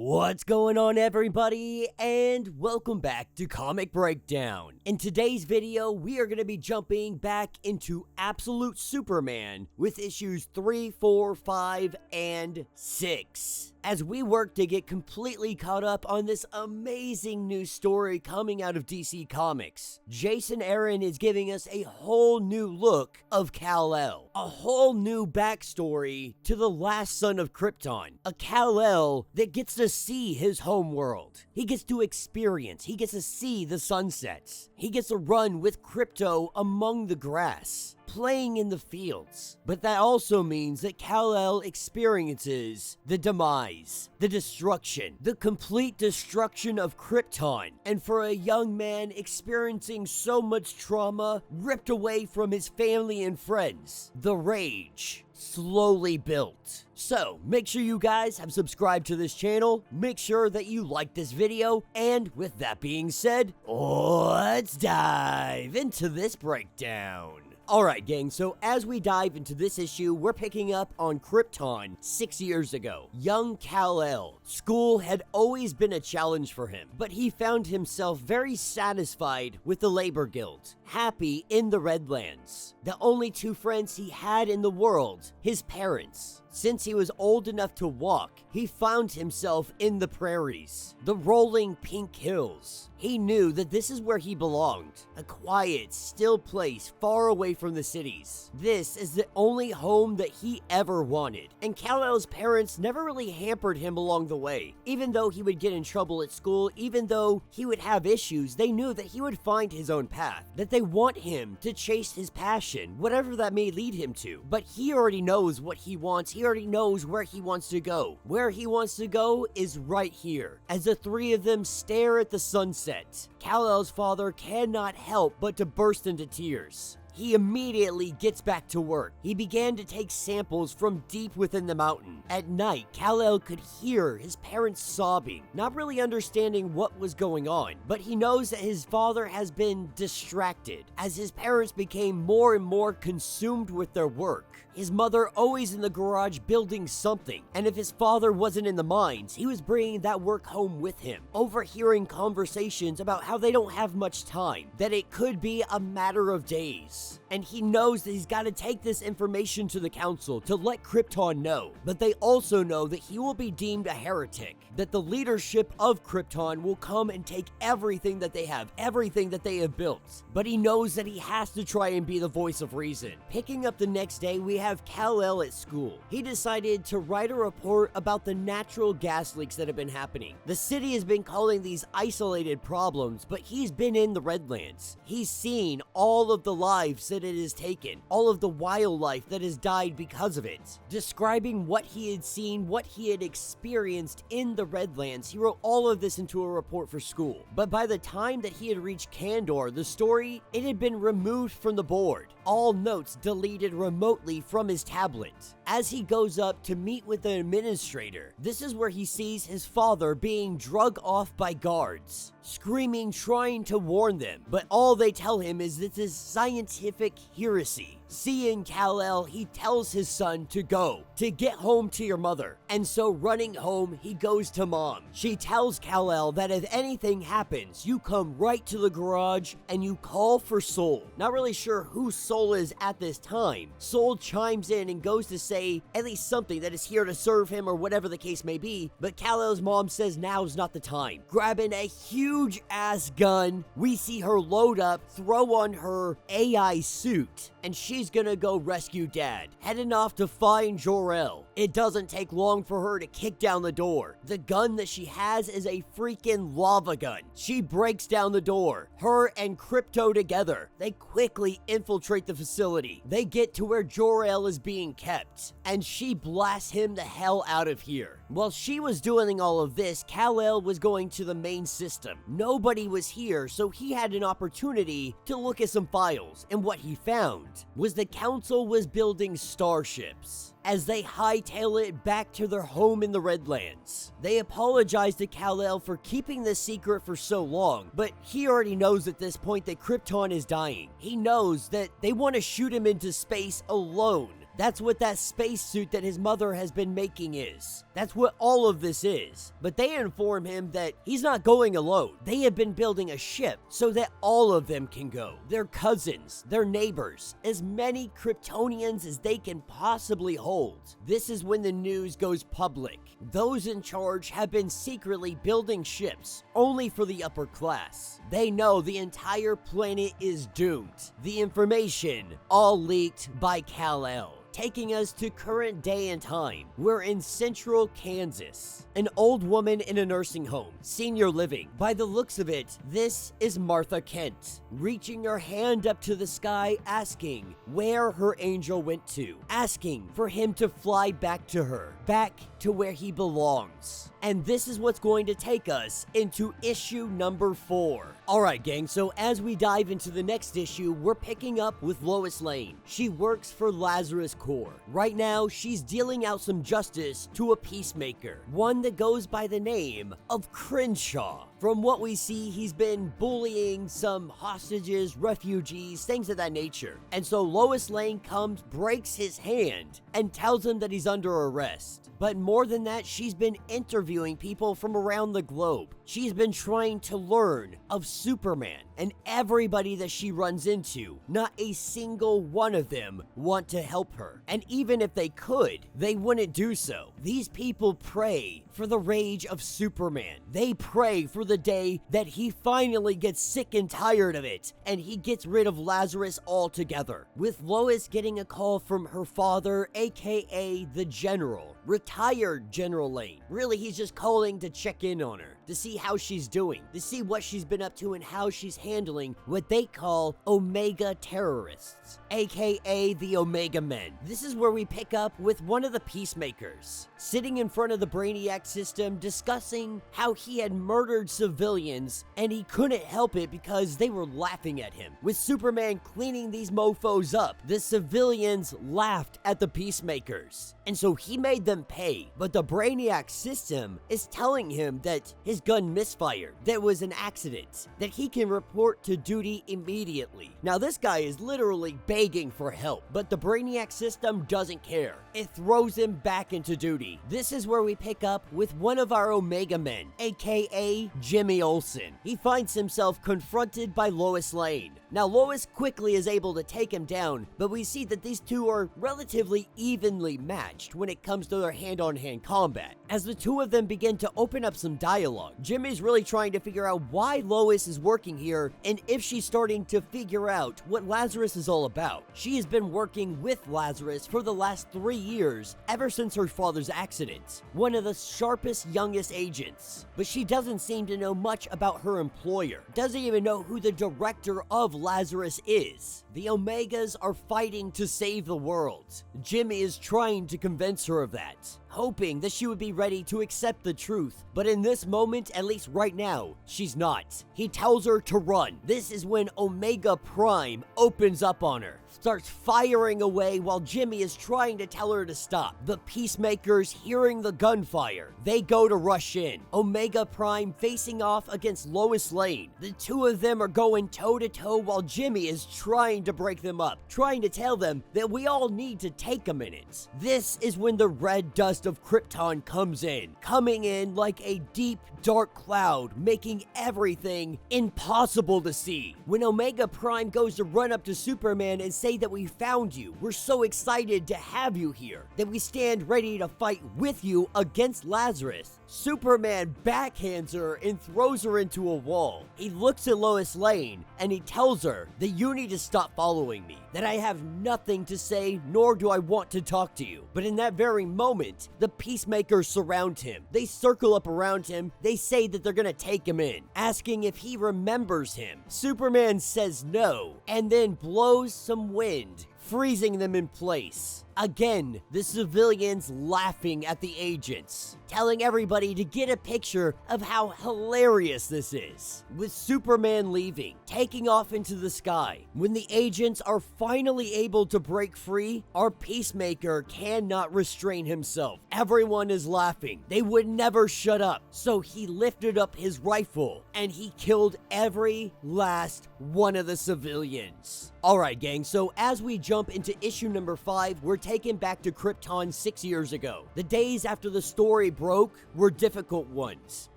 What's going on, everybody, and welcome back to Comic Breakdown. In today's video, we are going to be jumping back into Absolute Superman with issues 3, 4, 5, and 6. As we work to get completely caught up on this amazing new story coming out of DC Comics, Jason Aaron is giving us a whole new look of Kal-El, a whole new backstory to the last son of Krypton, a Kal-El that gets to see his home world. He gets to experience, he gets to see the sunsets, he gets to run with Krypto among the grass, playing in the fields. But that also means that Kal-El experiences the demise, the destruction, the complete destruction of Krypton. And for a young man experiencing so much trauma, ripped away from his family and friends, the rage slowly built. So make sure you guys have subscribed to this channel, make sure that you like this video, and with that being said, let's dive into this breakdown. Alright gang, so as we dive into this issue, we're picking up on Krypton 6 years ago. Young Kal-El. School had always been a challenge for him, but he found himself very satisfied with the Labor Guild, happy in the Redlands. The only two friends he had in the world, his parents. Since he was old enough to walk, he found himself in the prairies, the rolling pink hills. He knew that this is where he belonged, a quiet, still place far away from the cities. This is the only home that he ever wanted, and Kal-El's parents never really hampered him along the way. Even though he would get in trouble at school, even though he would have issues, they knew that he would find his own path, that they want him to chase his passion, whatever that may lead him to. But he already knows what he wants, he already knows where he wants to go. Where he wants to go is right here. As the three of them stare at the sunset, Kal-El's father cannot help but to burst into tears. He immediately gets back to work. He began to take samples from deep within the mountain. At night, Kal-El could hear his parents sobbing, not really understanding what was going on, but he knows that his father has been distracted as his parents became more and more consumed with their work. His mother always in the garage building something, and if his father wasn't in the mines, he was bringing that work home with him, overhearing conversations about how they don't have much time, that it could be a matter of days. And he knows that he's got to take this information to the council to let Krypton know. But they also know that he will be deemed a heretic, that the leadership of Krypton will come and take everything that they have, everything that they have built. But he knows that he has to try and be the voice of reason. Picking up the next day, we have Kal-El at school. He decided to write a report about the natural gas leaks that have been happening. The city has been calling these isolated problems, but he's been in the Redlands. He's seen all of the lives that it has taken, all of the wildlife that has died because of it. Describing what he had seen, what he had experienced in the Redlands, he wrote all of this into a report for school. But by the time that he had reached Kandor, the story, it had been removed from the board. All notes deleted remotely from his tablet. As he goes up to meet with the administrator, this is where he sees his father being drug off by guards, screaming, trying to warn them, but all they tell him is this is scientific heresy. Seeing Kal-El, he tells his son to go, to get home to your mother. And so running home, he goes to mom. She tells Kal-El that if anything happens, you come right to the garage and you call for Soul. Not really sure who Soul is at this time. Soul chimes in and goes to say at least something that is here to serve him or whatever the case may be, but Kal-El's mom says now's not the time. Grabbing a huge ass gun, we see her load up, throw on her AI suit, and she's gonna go rescue Dad, heading off to find Jor-El. It doesn't take long for her to kick down the door. The gun that she has is a freaking lava gun. She breaks down the door. Her and Krypto together, they quickly infiltrate the facility. They get to where Jor-El is being kept, and she blasts him the hell out of here. While she was doing all of this, Kal-El was going to the main system. Nobody was here, so he had an opportunity to look at some files, and what he found was the council was building starships. As they hightail it back to their home in the Redlands. They apologize to Kal-El for keeping this secret for so long, but he already knows at this point that Krypton is dying. He knows that they want to shoot him into space alone. That's what that spacesuit that his mother has been making is. That's what all of this is. But they inform him that he's not going alone. They have been building a ship so that all of them can go. Their cousins, their neighbors, as many Kryptonians as they can possibly hold. This is when the news goes public. Those in charge have been secretly building ships only for the upper class. They know the entire planet is doomed. The information all leaked by Kal-El. Taking us to current day and time. We're in central Kansas. An old woman in a nursing home, senior living. By the looks of it, this is Martha Kent, reaching her hand up to the sky, asking where her angel went to, asking for him to fly back to her, back to where he belongs. And this is what's going to take us into issue number 4. Alright gang, so as we dive into the next issue, we're picking up with Lois Lane. She works for Lazarus Corps. Right now, she's dealing out some justice to a peacemaker, one that goes by the name of Crenshaw. From what we see, he's been bullying some hostages, refugees, things of that nature. And so Lois Lane comes, breaks his hand, and tells him that he's under arrest. But more than that, she's been interviewing people from around the globe. She's been trying to learn of Superman, and everybody that she runs into, not a single one of them want to help her. And even if they could, they wouldn't do so. These people pray for the rage of Superman. They pray for the day that he finally gets sick and tired of it, and he gets rid of Lazarus altogether. With Lois getting a call from her father, aka the General, retired General Lane. Really, he's just calling to check in on her, to see how she's doing, to see what she's been up to and how she's handling what they call Omega terrorists, aka the Omega Men. This is where we pick up with one of the peacemakers, sitting in front of the Brainiac system discussing how he had murdered civilians and he couldn't help it because they were laughing at him. With Superman cleaning these mofos up, the civilians laughed at the peacemakers, and so he made them pay. But the Brainiac system is telling him that his gun misfired, that it was an accident, that he can report to duty immediately. Now this guy is literally begging for help, but the Brainiac system doesn't care. It throws him back into duty. This is where we pick up with one of our Omega Men, aka Jimmy Olsen. He finds himself confronted by Lois Lane. Now Lois quickly is able to take him down, but we see that these two are relatively evenly matched when it comes to their hand-on-hand combat. As the two of them begin to open up some dialogue, Jimmy's really trying to figure out why Lois is working here and if she's starting to figure out what Lazarus is all about. She has been working with Lazarus for the last 3 years, ever since her father's accident. One of the sharpest, youngest agents. But she doesn't seem to know much about her employer. Doesn't even know who the director of Lazarus is. The Omegas are fighting to save the world. Jimmy is trying to convince her of that, hoping that she would be ready to accept the truth. But in this moment, at least right now, she's not. He tells her to run. This is when Omega Prime opens up on her, starts firing away while Jimmy is trying to tell her to stop. The peacemakers, hearing the gunfire, they go to rush in. Omega Prime facing off against Lois Lane. The two of them are going toe-to-toe while Jimmy is trying to break them up, trying to tell them that we all need to take a minute. This is when the red dust of Krypton comes in, coming in like a deep, dark cloud, making everything impossible to see. When Omega Prime goes to run up to Superman and say that we found you, we're so excited to have you here, that we stand ready to fight with you against Lazarus, Superman backhands her and throws her into a wall. He looks at Lois Lane and he tells her that you need to stop following me, that I have nothing to say, nor do I want to talk to you. But in that very moment, the peacemakers surround him. They circle up around him. They say that they're gonna take him in, asking if he remembers him. Superman says no, and then blows some wind, freezing them in place. Again, the civilians laughing at the agents, telling everybody to get a picture of how hilarious this is. With Superman leaving, taking off into the sky, when the agents are finally able to break free, our peacemaker cannot restrain himself. Everyone is laughing. They would never shut up. So he lifted up his rifle and he killed every last one of the civilians. Alright gang, so as we jump into issue number 5, we're taken back to Krypton 6 years ago. The days after the story broke were difficult ones.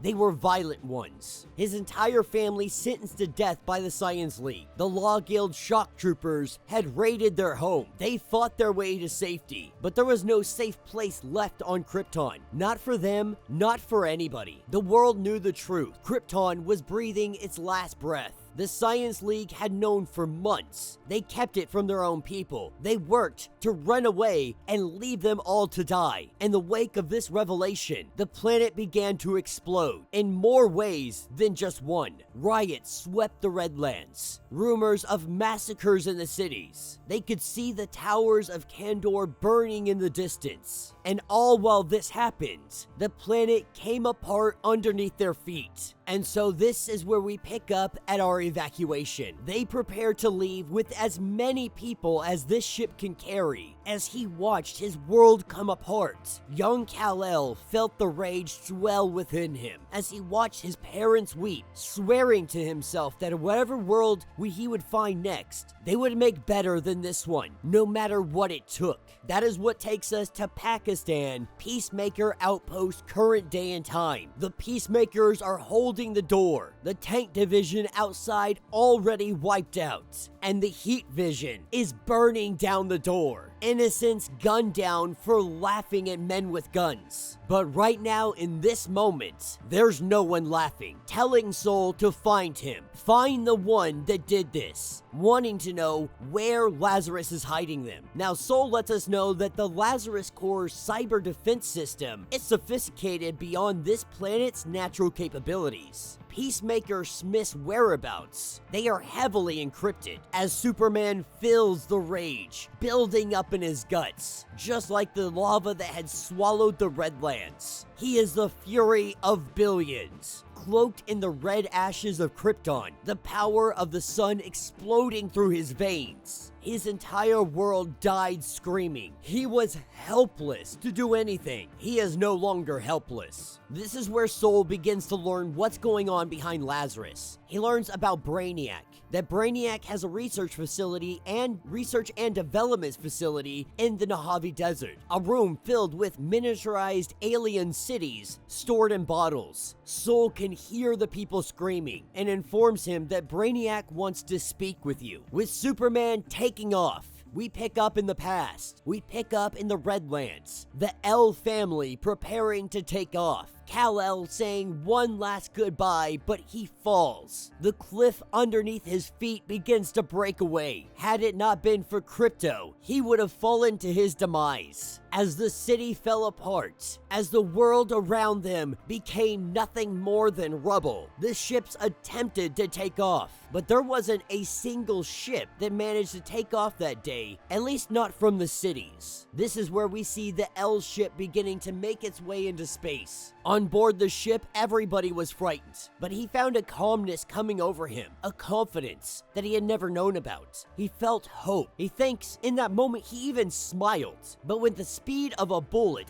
They were violent ones. His entire family sentenced to death by the Science League. The Law Guild shock troopers had raided their home. They fought their way to safety, but there was no safe place left on Krypton. Not for them, not for anybody. The world knew the truth. Krypton was breathing its last breath. The Science League had known for months. They kept it from their own people. They worked to run away and leave them all to die. In the wake of this revelation, the planet began to explode in more ways than just one. Riots swept the Redlands. Rumors of massacres in the cities. They could see the towers of Kandor burning in the distance. And all while this happened, the planet came apart underneath their feet. And so this is where we pick up at our evacuation. They prepare to leave with as many people as this ship can carry. As he watched his world come apart, young Kal-El felt the rage swell within him as he watched his parents weep, swearing to himself that whatever world he would find next, they would make better than this one, no matter what it took. That is what takes us to Pakistan, Peacemaker Outpost, current day and time. The Peacemakers are holding the door. The tank division outside already wiped out, and the heat vision is burning down the door. Innocents gunned down for laughing at men with guns. But right now, in this moment, there's no one laughing, telling Soul to find him. Find the one that did this, wanting to know where Lazarus is hiding them. Now, Soul lets us know that the Lazarus Corps cyber defense system is sophisticated beyond this planet's natural capabilities. Peacemaker Smith's whereabouts, they are heavily encrypted as Superman feels the rage building up in his guts, just like the lava that had swallowed the Redlands. He is the fury of billions, cloaked in the red ashes of Krypton, the power of the sun exploding through his veins. His entire world died screaming. He was helpless to do anything. He is no longer helpless. This is where Soul begins to learn what's going on behind Lazarus. He learns about Brainiac, that Brainiac has a research facility and research and development facility in the Mojave Desert, a room filled with miniaturized alien cities stored in bottles. Soul can hear the people screaming and informs him that Brainiac wants to speak with you. With Superman taking off, we pick up in the past. We pick up in the Redlands. The L family preparing to take off. Kal-El saying one last goodbye, but he falls. The cliff underneath his feet begins to break away. Had it not been for Krypto, he would have fallen to his demise. As the city fell apart, as the world around them became nothing more than rubble, the ships attempted to take off. But there wasn't a single ship that managed to take off that day, at least not from the cities. This is where we see the L ship beginning to make its way into space. On board the ship, everybody was frightened, but he found a calmness coming over him, a confidence that he had never known about. He felt hope. He thinks in that moment he even smiled. But with the speed of a bullet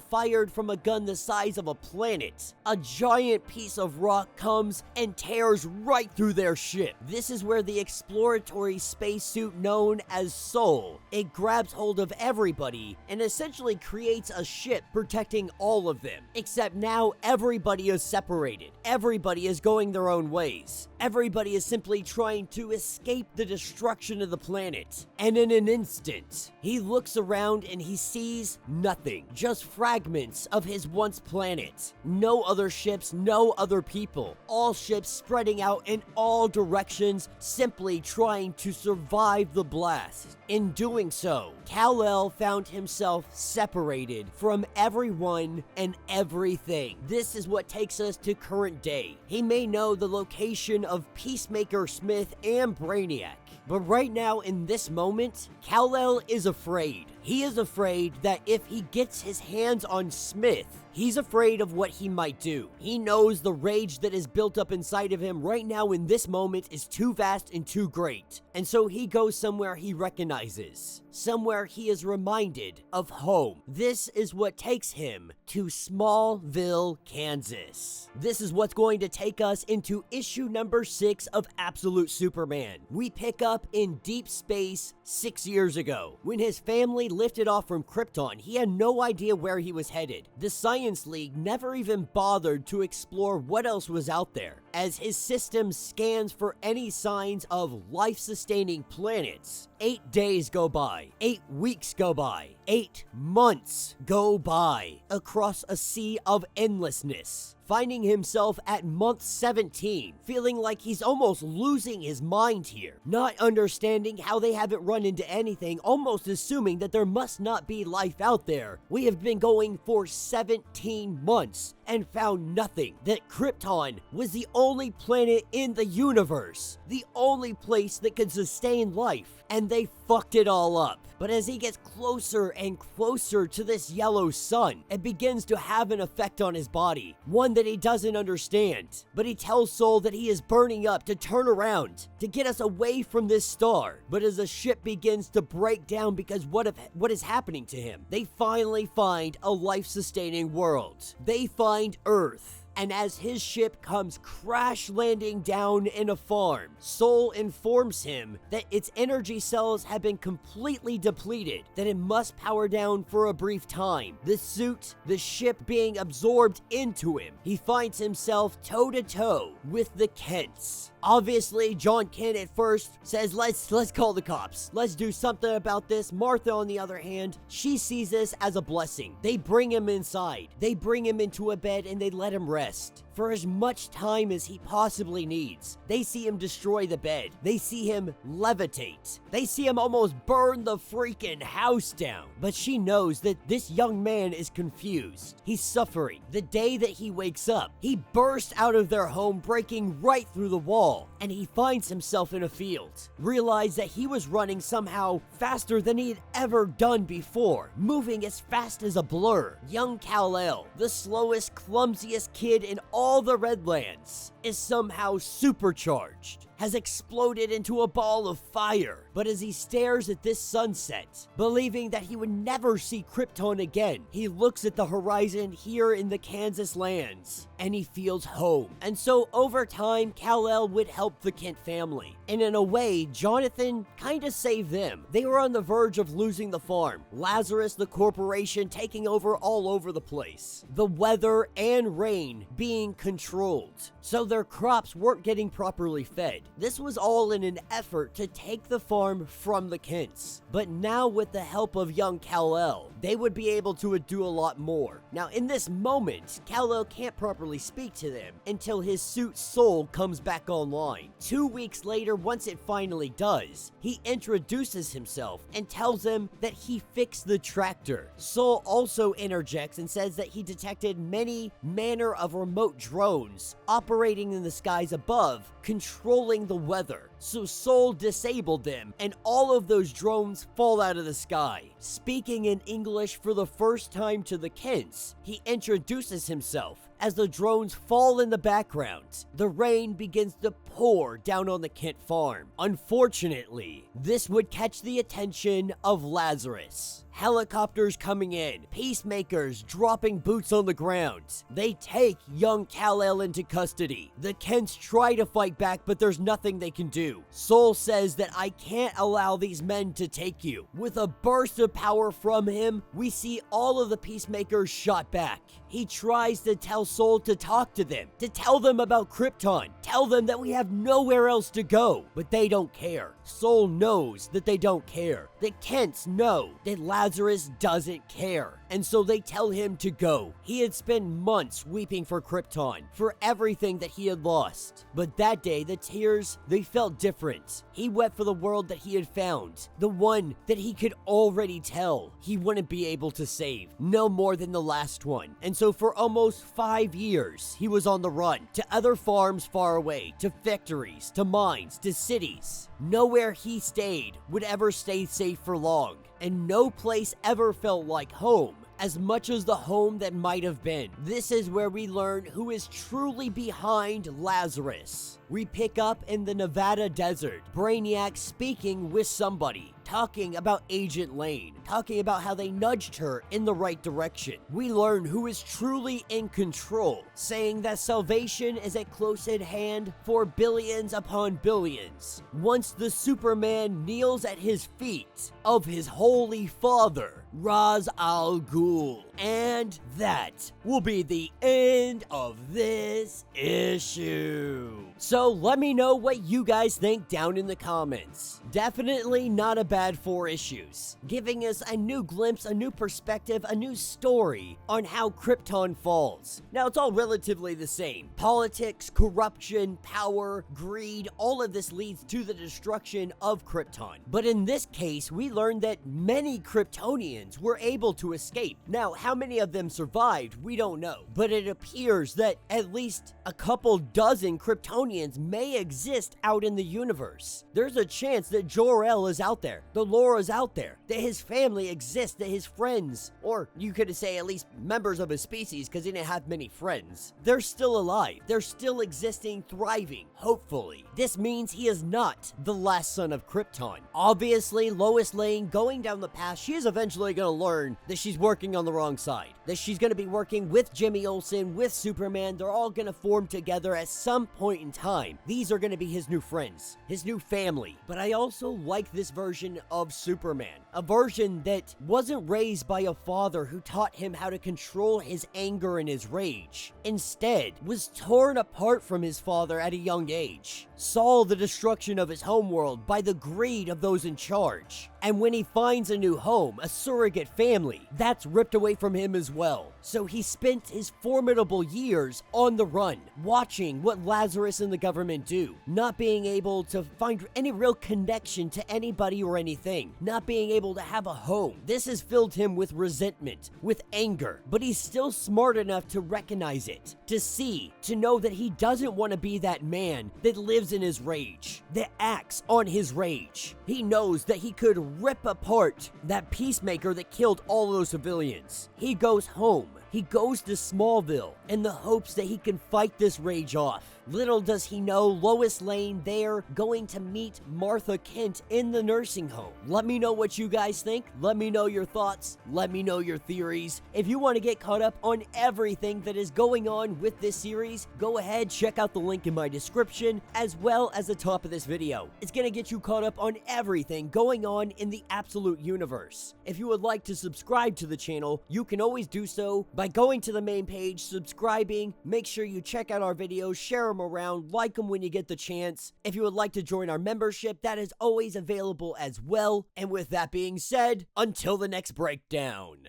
fired from a gun the size of a planet, a giant piece of rock comes and tears right through their ship. This is where the exploratory spacesuit known as Soul, it grabs hold of everybody and essentially creates a ship protecting all of them. Except now everybody is separated. Everybody is going their own ways. Everybody is simply trying to escape the destruction of the planet. And in an instant, he looks around and he sees nothing. Just fragments of his once planet. No other ships, no other people. All ships spreading out in all directions, simply trying to survive the blast. In doing so, Kal-El found himself separated from everyone and everything. This is what takes us to current day. He may know the location of Peacemaker Smith and Brainiac, but right now in this moment, Kal-El is afraid. He is afraid that if he gets his hands on Smith, he's afraid of what he might do. He knows the rage that is built up inside of him right now in this moment is too vast and too great. And so he goes somewhere he recognizes, somewhere he is reminded of home. This is what takes him to Smallville, Kansas. This is what's going to take us into issue number 6 of Absolute Superman. We pick up in deep space 6 years ago. When his family lifted off from Krypton, he had no idea where he was headed. The Science League never even bothered to explore what else was out there, as his system scans for any signs of life-sustaining planets. 8 days go by, 8 weeks go by, 8 months go by across a sea of endlessness, finding himself at month 17, feeling like he's almost losing his mind here, not understanding how they haven't run into anything, almost assuming that there must not be life out there. We have been going for 17 months and found nothing, that Krypton was the only planet in the universe, the only place that could sustain life, and they fucked it all up. But as he gets closer and closer to this yellow sun, it begins to have an effect on his body, one that he doesn't understand. But he tells Soul that he is burning up to turn around, to get us away from this star. But as the ship begins to break down because what is happening to him, they finally find a life-sustaining world. They find Earth. And as his ship comes crash landing down in a farm, Soul informs him that its energy cells have been completely depleted, that it must power down for a brief time. The suit, the ship being absorbed into him, he finds himself toe-to-toe with the Kents. Obviously, John Kent at first says, let's call the cops. Let's do something about this. Martha, on the other hand, she sees this as a blessing. They bring him inside. They bring him into a bed and they let him rest for as much time as he possibly needs. They see him destroy the bed. They see him levitate. They see him almost burn the freaking house down. But she knows that this young man is confused. He's suffering. The day that he wakes up, he bursts out of their home, breaking right through the wall, and he finds himself in a field. Realized that he was running somehow faster than he had ever done before, moving as fast as a blur. Young Kal-El, the slowest, clumsiest kid in all the Redlands, is somehow supercharged, has exploded into a ball of fire. But as he stares at this sunset, believing that he would never see Krypton again, he looks at the horizon here in the Kansas lands, and he feels home. And so over time, Kal-El would help the Kent family. And in a way, Jonathan kinda saved them. They were on the verge of losing the farm. Lazarus, the corporation, taking over all over the place. The weather and rain being controlled, so their crops weren't getting properly fed. This was all in an effort to take the farm from the Kents. But now with the help of young Kal-El, they would be able to do a lot more. Now in this moment, Kal-El can't properly speak to them until his suit Soul comes back online. 2 weeks later, once it finally does, he introduces himself and tells them that he fixed the tractor. Soul also interjects and says that he detected many manner of remote drones operating in the skies above, controlling the weather. So Soul disabled them, and all of those drones fall out of the sky. Speaking in English for the first time to the Kents, he introduces himself. As the drones fall in the background, the rain begins to pour down on the Kent farm. Unfortunately, this would catch the attention of Lazarus. Helicopters coming in, peacemakers dropping boots on the ground. They take young Kal-El into custody. The Kents try to fight back, but there's nothing they can do. Soul says that I can't allow these men to take you. With a burst of power from him, we see all of the peacemakers shot back. He tries to tell Soul to talk to them, to tell them about Krypton, tell them that we have nowhere else to go, but they don't care. Soul knows that they don't care. The Kents know that Lazarus doesn't care, and so they tell him to go. He had spent months weeping for Krypton, for everything that he had lost. But that day, the tears, they felt different. He wept for the world that he had found, the one that he could already tell he wouldn't be able to save, no more than the last one. And so for almost 5 years, he was on the run, to other farms far away, to factories, to mines, to cities. Nowhere he stayed would ever stay safe for long, and no place ever felt like home as much as the home that might have been. This is where we learn who is truly behind Lazarus. We pick up in the Nevada desert, Brainiac speaking with somebody. talking about Agent Lane, talking about how they nudged her in the right direction. We learn who is truly in control, saying that salvation is at close at hand for billions upon billions. Once the Superman kneels at his feet of his holy father, Ra's al Ghul. And that will be the end of this issue. So let me know what you guys think down in the comments. Definitely not a bad 4 issues, giving us a new glimpse, a new perspective, a new story on how Krypton falls. Now, it's all relatively the same. Politics, corruption, power, greed, all of this leads to the destruction of Krypton. But in this case, we learned that many Kryptonians were able to escape. Now, how many of them survived, we don't know. But it appears that at least a couple dozen Kryptonians may exist out in the universe. There's a chance that Jor-El is out there, that Laura's out there, that his family exists, that his friends, or you could say at least members of his species, because he didn't have many friends, they're still alive. They're still existing, thriving, hopefully. This means he is not the last son of Krypton. Obviously, Lois Lane going down the path, she is eventually going to learn that she's working on the wrong side, that she's going to be working with Jimmy Olsen, with Superman. They're all going to form together at some point in time. These are going to be his new friends, his new family. But I also like this version of Superman, a version that wasn't raised by a father who taught him how to control his anger and his rage. Instead, was torn apart from his father at a young age, saw the destruction of his homeworld by the greed of those in charge. And when he finds a new home, a surrogate family, that's ripped away from him as well. So he spent his formidable years on the run, watching what Lazarus and the government do, not being able to find any real connection to anybody or anything, not being able to have a home. This has filled him with resentment, with anger, but he's still smart enough to recognize it, to see, to know that he doesn't want to be that man that lives in his rage, that acts on his rage. He knows that he could rip apart that peacemaker that killed all those civilians. He goes home. He goes to Smallville in the hopes that he can fight this rage off. Little does he know, Lois Lane there going to meet Martha Kent in the nursing home. Let me know what you guys think. Let me know your thoughts. Let me know your theories. If you want to get caught up on everything that is going on with this series, go ahead, check out the link in my description as well as the top of this video. It's going to get you caught up on everything going on in the Absolute Universe. If you would like to subscribe to the channel, you can always do so by going to the main page, subscribing. Make sure you check out our videos, share them around, like them when you get the chance. If you would like to join our membership, that is always available as well. And with that being said, until the next breakdown.